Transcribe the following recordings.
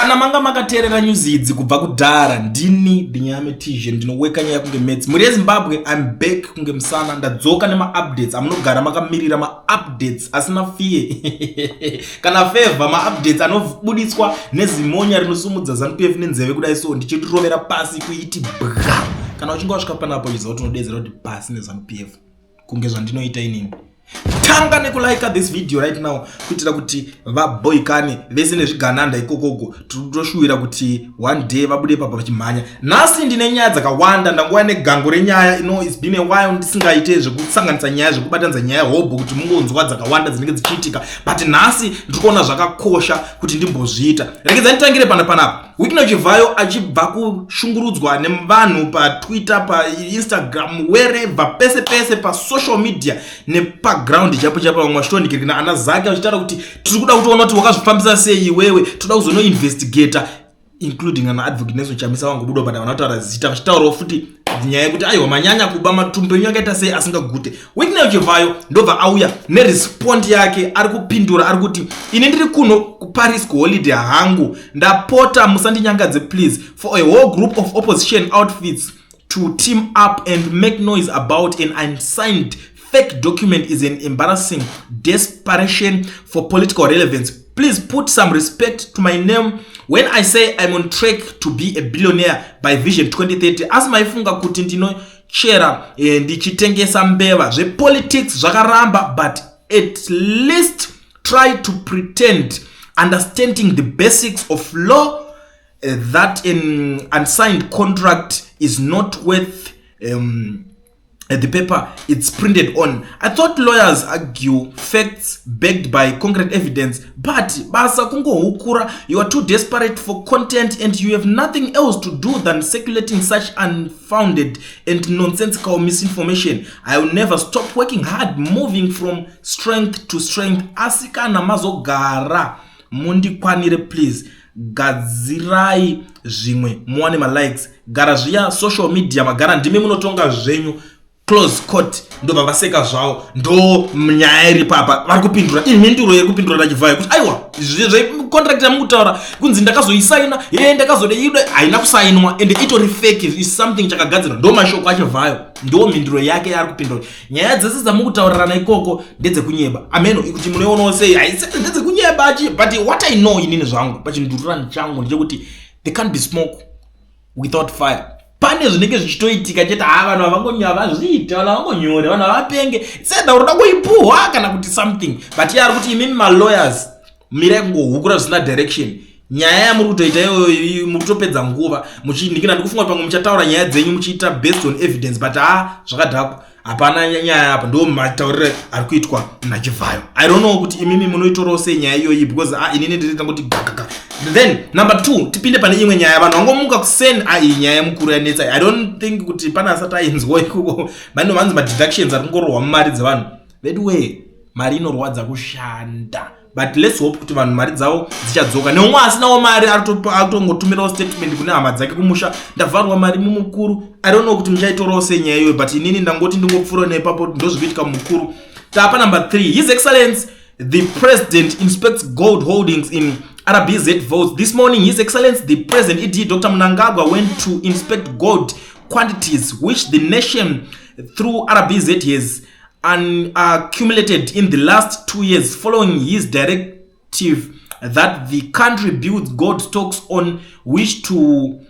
Kana manga makaterera news idzi kubva kudhara ndini Dinyame TJ ndinoweka nyaya kunge Mets. Muri Zimbabwe I'm back kunge Musana ndadzoka nema updates amunogara makamirira ma updates asina fee. Kana favor ma updates anobuditswa nezimonya rinosumudza ZANU-PF nenzeve kudai so ndichirovera pasi kuiti bra. Kana uchinga wasvika panapo izvo tinodedzera kuti pasi neZANU-PF kunge zvandinoita inini. Tanga nekulike this video right now kuitira kuti vaboyikane vese nezvigananda ikokoko totoshuwira kuti one day vabude papa vachimhanya. Nhasi ndine nyaya dzakawanda ndanguva negango renyaya it's been a while ndisingaite zvekusanganisa nyaya zvekubatanidza nyaya hobo kuti mungonzwa dzakawanda dzinenge dzichiitika, but nhasi ndikuona zvakakosha kuti ndimbozviita. Regedzai nditangire panapa. Wikino Chivayo achibva kushungurudzwa nevanhu pa Twitter, pa Instagram, wherever, pese pa social media nepa ground chapo vamwashtonikiri kana ana zake vachitaura kuti tiri kuda kutoona kuti wakazvifambisa sei iwewe, toda kuzono investigator, including an advocate Nelson Chamisa wangobuda bada vanataura zita vachitaurawo futi nyaya yekuti aiwa manyanya kuba matumbu enyu akaita sei asingagute. Wikino Chivayo ndobva auya nerespond yake, ari kupindura, ari kuti ine ndiri kuno kuParis kuholiday hangu, ndapota musandinyangadze please for a whole group of opposition outfits to team up and make noise about an unsigned fake document is an embarrassing desperation for political relevance. Please put some respect to my name when I say I'm on track to be a billionaire by Vision 2030. As maifunga kuti ndinochera ndichitengesa mbeva zvepolitics zvakaramba, but at least try to pretend understanding the basics of law, that an unsigned contract is not worth the paper it's printed on. I thought lawyers argue facts backed by concrete evidence, but basa kungo hukura, you are too desperate for content and you have nothing else to do than circulating such unfounded and nonsensical misinformation. I will never stop working hard, moving from strength to strength. Asika namazogara mundi kwanire please. Gadzirai zvimwe muwane ma likes, gara zviya social media magara ndime munotonga zvenyu. Close court ndo vavaseka zvavo ndo nyaya iri papa vari kupindura imhenduro iri kupindura naChivayo kuti aiwa contract yamukutaura kunzi ndakazoisaina ndakazode ide haina kusainwa and itori fake is something chakagadzirwa. Ndo mashoko aChivayo, ndo mhenduro yake yaari kupindura. Nyaya dzese dzamukutaurirana ikoko ndedzekunyeba ameno kuti munoionawo sei ndedzekunyeba achi, but what I know inini zvangu pachindururani changu ndechekuti there can't be smoke without fire. Pane zvinenge zvichitoitika chete vanhu havangonyava zviita, vanhu havangonyore, vanhu havapenge seda uroda kuipuhwa kana kuti something, but ari kuti imimi malawyers mirai kungohukura zvisina direction. Nyaya yamuri kutoita iyoyo muri kutopedza nguva muchinikira, ndikufunga pamwe muchataura nyaya dzenyu muchiita based on evidence, but zvakadhako hapana nyaya apa, ndo mataurire ari kuitwa naChivayo. I don't know kuti imimi munoitorawo sei nyaya iyoyi, because inini ndinoita kuti gagaka. Then number 2 tipinde pane imwe nyaya vanhu vangomuka kusend nyaya mukuru yanetsa. I don't think kuti pana asati ainzwa ikoko mano manzi ma deductions ari kungorohwa mari dzevanhu vedu we mari inorwadza kushanda, but let's hope kuti vanhu mari dzavo dzichadzoka. Neumwe asinawo mari aritongotumirawo statement kune hama dzake kumusha ndavharwa mari mumukuru. I don't know kuti muchaitorawo sei nyaya iyoyo, but inini ndangoti ndingopfuura nepapo ndozvikuitika mukuru. Tapa number 3, His Excellency the President inspects gold holdings in RBZ votes. This morning, His Excellency the President ED Dr. Mnangagwa went to inspect gold quantities which the nation through RBZ has accumulated in the last 2 years, following his directive that the country builds gold stocks on which to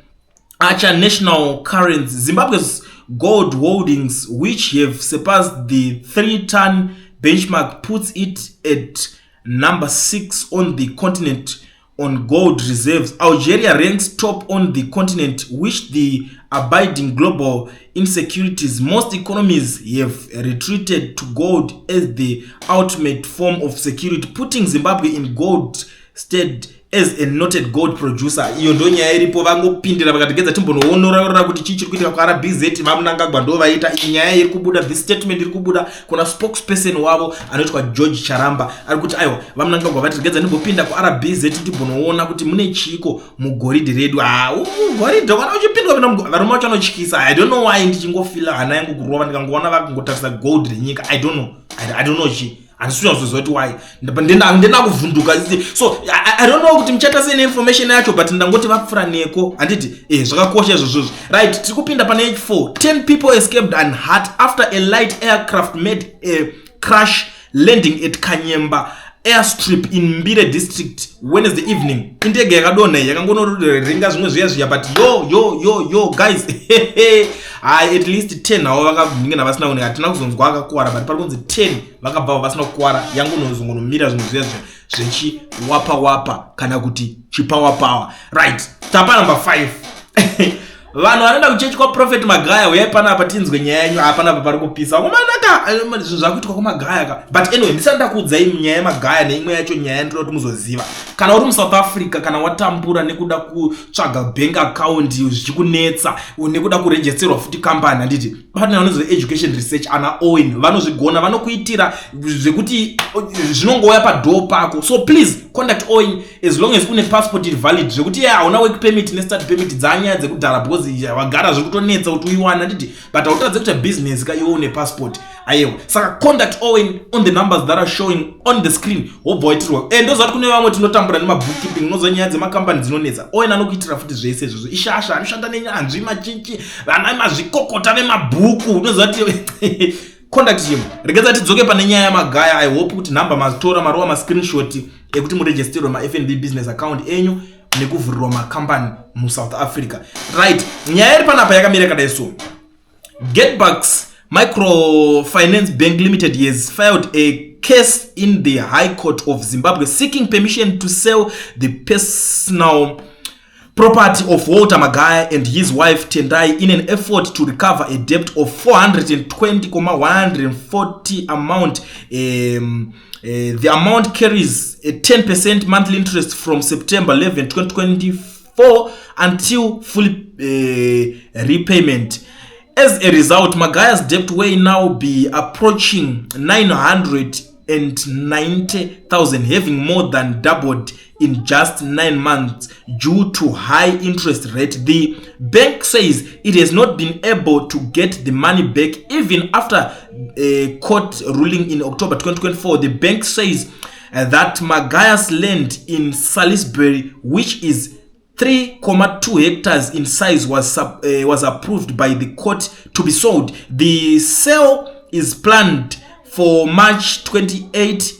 usher national currency. Zimbabwe's gold holdings, which have surpassed the 3-ton benchmark, puts it at number 6 on the continent on gold reserves. Algeria ranks top on the continent, which the abiding global insecurities. Most economies have retreated to gold as the ultimate form of security, putting Zimbabwe in gold stead as a noted gold producer. Iyo ndo nyaya iripo, vangopindira vakategedza timbonoonora kuti chii chiri kuitika kuRBZ. Mnangagwa ndo vaita nyaya iri kubuda, this statement iri kubuda. Kuna spokesperson wavo anoitwa George Charamba ari kuti aiwa vaMnangagwa vategedza ndimbopinda kuRBZ timbonoona kuti mune chiko mugoridhe redu. Mugoridhe kana uchipindwa varume vacho vanotyisa. I don't know why ndichingofila hana yangu kurova ndikangoona vakungotarisa gold renyika. I don't know chi handisina kuzoziva kuti why ndenda kuvhunduka. So I don't know kuti muchaita sei neinformation yacho, but ndangoti vapfura neko handiti zvakakosha izvozvozvo. Right, tiri kupinda pane H4. 10 people escaped unhurt after a light aircraft made a crash landing at Kanyemba airstrip in Mbire district Wednesday evening. Indege yakadona yakangonoringa zvimwe zviya but yo guys at least 10 havo vakavhunga vasina kuoneka. Hatina kuzonzwa akakuwara but pari kunzi 10 vakabva vasina kukuwara, yangonozongonomira zvimwe zviya zvechiwapa kana kuti chipawa. Right, tapa number 5. Vanhu vanoenda kuchechi kwa Prophet Magaya, uyai panapa tinzwe nyaya yenyu panapa pari kupisa. Kumanaka zvakuitwa kwaMagaya ka. But anyway, ndisanda kuudzai nyaya yaMagaya neimwe yacho nyaya ndinoda kuti muzoziva. Kana uri muSouth Africa, kana watambura nekuda kutsvaga bank account zvichikunetsa, nekuda kuregisterwa futi company, handiti partner vanozve education research ana Owen vanozvigona, vanokuitira zvekuti zvinongouya padoor pako. So please contact Owen as long as une passport valid, zvekuti hauna work permit ne start permit dzanya dzekudhara because wagara zvekutonetsa kuti uiwana, handiti but hautadze kuita business ka iwe une passport. Aiwa, saka contact Owen on the numbers that are showing on the screen. Wobva waitirwa ndozvati kune vamwe tinotambura nemabookkeeping nozva nyaya dzemakompani dzinonetsa. Owen anokuitira futi zvese izvozvo. Ishasha anoshanda nenyanzvi machinchi, vana mazvikokota vemabhuku, unozva kuti contact him. Regeza tidzoke pane nyaya yaMagaya. I hope kuti namba mazitora marova ma-screenshot ekuti muregisterwe ma-FNB business account enyu nekuvhurirwa makompani muSouth Africa. Right, nyaya iri panapa yakamira kadai so. Getbacks Microfinance Bank Limited has filed a case in the High Court of Zimbabwe seeking permission to sell the personal property of Walter Magaya and his wife Tendai in an effort to recover a debt of 420,140 amount. The amount carries a 10% monthly interest from September 11, 2024 until full repayment. As a result, Magaya's debt will now be approaching 990,000, having more than doubled in just 9 months due to high interest rate. The bank says it has not been able to get the money back even after a court ruling in October 2024. The bank says that Magaya's land in Salisbury, which is 3.2 hectares in size, was approved by the court to be sold. The sale is planned for March 28,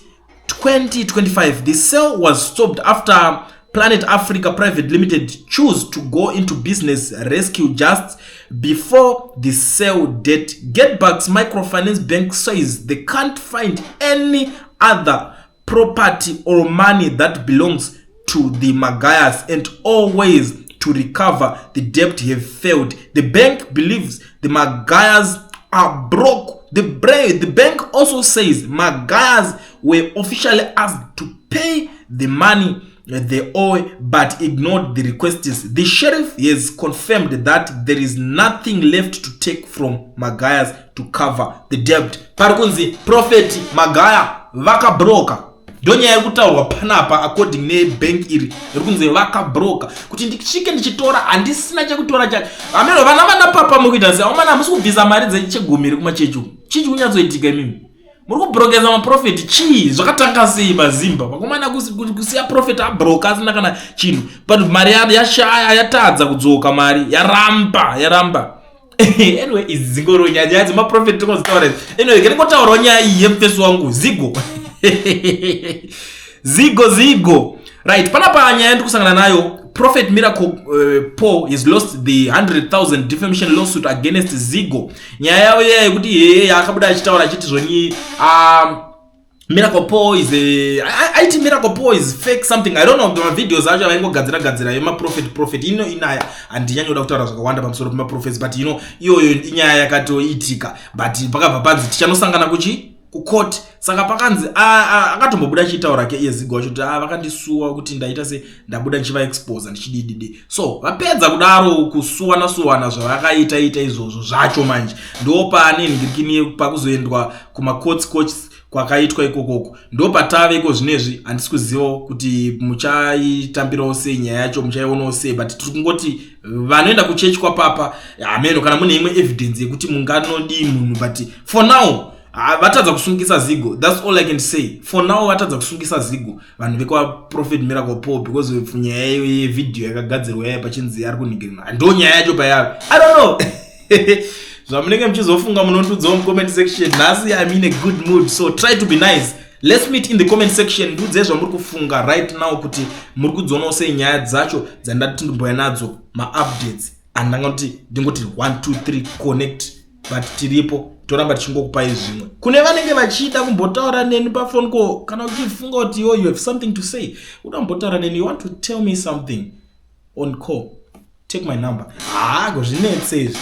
2025. The sale was stopped after Planet Africa Private Limited chose to go into business rescue just before the sale date. Getbacks Microfinance Bank says they can't find any other property or money that belongs to the Magayas, and all ways to recover the debt have failed. The bank believes the Magayas are broke. The bank also says Magayas were officially asked to pay the money they owe but ignored the requests. The sheriff has confirmed that there is nothing left to take from Magayas to cover the debt. Parikunzi Prophet Magaya vakabroka. Donya yakutaurwa panapa according nebank iri rikunze vakabroka kuti ndisvike ndichitora handisina chekutora chake. Ameno vana papa mukuita sei amana hamusi kubvisa mari dzechigumiri kumachechi chii kunyatsoitika imimi muri kubrokeza maprofeti chii zvakatanga sei pazimba pakomana kusiya profeti abroka asina kana chinhu but mari yashaya yatadza kudzoka mari yaramba anyway izingoro nyaya dzemaprofeti tokozitaura anyway kenikotaurawo nyaya iyi yemufesi wangu zigo right panapa nyaya yandikusangana nayo. Prophet Miracle Paul has lost the 100,000 defamation lawsuit against Zigo. Nyaya yawo yekuti akabuda achitaura achiti zvonyi Miracle Paul is IT Miracle Paul is fake something. I don't know the videos acho vaingogadzira yema prophet inaya andinyanyoda kutaura zvakawanda pamusoro pema prophets but iyoyo inyaya yakatoitika but pakabva panzi tichanosangana kucourt. Saka pakanzi akatombobuda chitaura ke Zigo kuti vakandisuwa kuti ndaita se ndabuda ndichiva expose ndichidididi. So vapedza kudaro kusuwana zvavakaita izvozvo zvacho manje ndo pane ngirikini pakuzoendwa kuma courts kwakaitwa ikokoko ndo patave iko zvinezvi handisi kuziva kuti muchaitambirawo sei nyaya yacho muchaionawo sei but tiri kungoti vanoenda kuchechi kwa papa ameno kana mune imwe evidence yekuti munganodi munhu but for now vatadza kusungisa zigo. That's all I can say. For now vatadza kusungisa zigo. Vanhu vekwa Prophet Miracle Paul because nyaya yevideo yakagadzirwa yaya pachinzi ari kuningirina. Ndo nyaya yacho payave. I don't know. Zvamunenge muchizofunga munondudzawo comment section. Nhasi I'm in a good mood, so try to be nice. Let's meet in the comment section. Ndudze zvamuri kufunga right now kuti muri kudzionawo sei nyaya dzacho dzandati ndimboya nadzo ma-updates. Andanga kuti ndingoti 1 2 3 connect, but tiripo toramba tichingokupai zvimwe. Kune vanenge vachida kumbotaura neni pafone call kana uchifunga kuti you have something to say, unombotaura neni, you want to tell me something on call, take my number. Gozvinetse izvi.